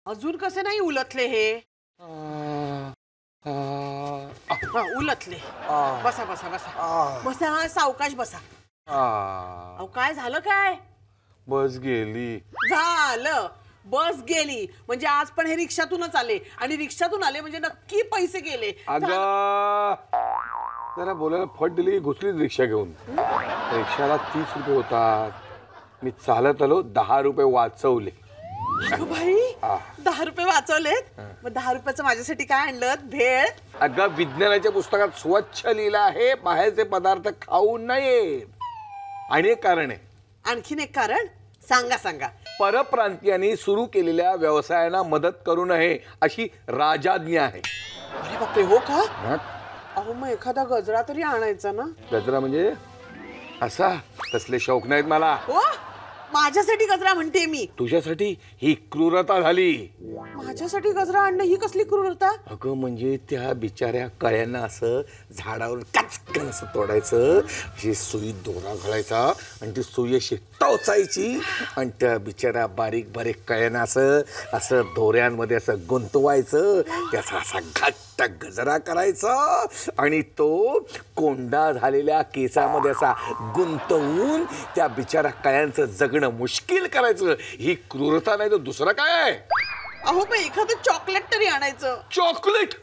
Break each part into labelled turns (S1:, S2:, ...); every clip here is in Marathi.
S1: अजून कसे नाही उलटले हे? उलटले. बसा बसा बसा बसा, सावकाश बसा. अहो काय झालं काय?
S2: बस गेली.
S1: झालं, बस गेली म्हणजे आज पण हे रिक्षातूनच आले आणि रिक्षातून आले म्हणजे नक्की पैसे गेले.
S2: अगं जरा बोलायला फट दिली, घुसली रिक्षा घेऊन. रिक्षाला 30 रुपये होतात. मी चालत आलो, 10 रुपये वाचवले.
S1: अगं बाई, 10 रुपये वाचवलेत? मग 10 रुपयाचं माझ्यासाठी काय आणलं? भेळ?
S2: अगं विज्ञानाच्या पुस्तकात स्वच्छ लिहिलं आहे बाहेरचे पदार्थ खाऊ नये. आणि एक कारण आहे.
S1: आणखीन एक कारण सांगा सांगा.
S2: परप्रांतीयांनी सुरू केलेल्या व्यवसायांना मदत करू नये अशी राजाज्ञा आहे.
S1: अरे बापरे, हो का? अहो मग एखादा गजरा तरी आणायचा ना.
S2: गजरा म्हणजे असा? तसले शौक नाहीत मला.
S1: हो, माझ्यासाठी गजरा म्हणते मी.
S2: तुझ्यासाठी ही क्रूरता झाली.
S1: माझ्यासाठी गजरा आणणं ही कसली क्रूरता?
S2: अगं म्हणजे त्या बिचाऱ्या कळ्यांना असं झाडावरून कचकन असं तोडायचं, अशी सुई दोरा घालायचा आणि ती सुई अशी टोचायची आणि त्या बिचाऱ्या बारीक बारीक कळ्यांना असं असं दोऱ्यांमध्ये असं गुंतवायचं, त्याचा असा घट्ट गजरा करायचा आणि तो कोंडा झालेल्या केसामध्ये असा गुंतवून त्या बिचाऱ्या कळ्यांचं जगणं मुश्किल करायचं. ही क्रूरता नाही तर दुसरं काय?
S1: अहो पण एखादं चॉकलेट तरी आणायचं.
S2: चॉकलेट?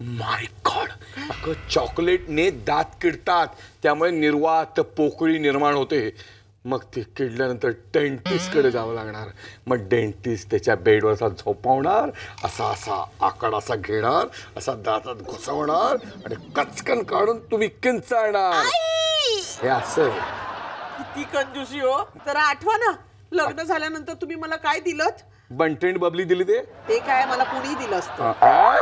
S2: माय गॉड. अगं चॉकलेटने दात किडतात, त्यामुळे निर्वात पोकळी निर्माण होते. मग ते किडल्यानंतर डेंटिस्टकडे जावं लागणार. मग डेंटिस्ट त्याच्या बेडवर असा झोपवणार, असा असा आकडा असा घेणार, असा दातात घुसवणार आणि कचकन काढून तुम्ही किंचाळणार. हे असं
S1: किती कंजूसी हो. तर आठवा ना, लग्न झाल्यानंतर तुम्ही मला काय दिलत?
S2: बंटेंड बबली दिली. ते
S1: काय मला कुणी दिलं असतं?
S2: काय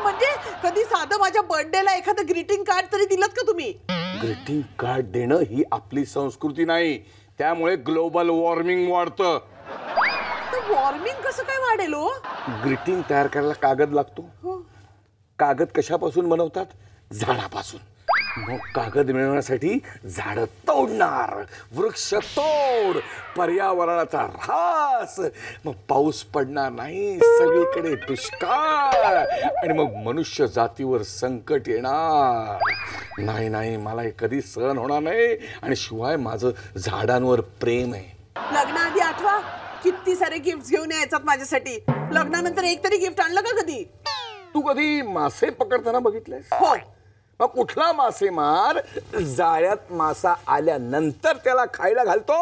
S1: म्हणजे कधी साधं माझ्या बर्थडेला एखादं ग्रीटिंग कार्ड तरी दिलत का तुम्ही?
S2: ग्रीटिंग कार्ड देणं ही आपली संस्कृती नाही. त्यामुळे ग्लोबल वॉर्मिंग वाढतं.
S1: वॉर्मिंग कसं काय वाढेल हो?
S2: ग्रीटिंग तयार करायला कागद लागतो. कागद कशापासून बनवतात? झाडापासून. मग कागद मिळवण्यासाठी झाड तोडणार, वृक्ष तोड, पर्यावरणाचा ऱ्हास, मग पाऊस पडणार नाही, सगळीकडे दुष्काळ आणि मग मनुष्य जातीवर संकट येणार. नाही नाही, मला हे कधी सहन होणार नाही. आणि शिवाय माझं झाडांवर प्रेम आहे.
S1: लग्नाआधी आठवा किती सारे गिफ्ट घेऊन यायचात माझ्यासाठी. लग्नानंतर एक तरी गिफ्ट आणलं का कधी?
S2: तू कधी मासे पकडताना बघितलेस?
S1: हो.
S2: मग कुठला मासेमार जाळ्यात मासा आल्यानंतर त्याला खायला घालतो?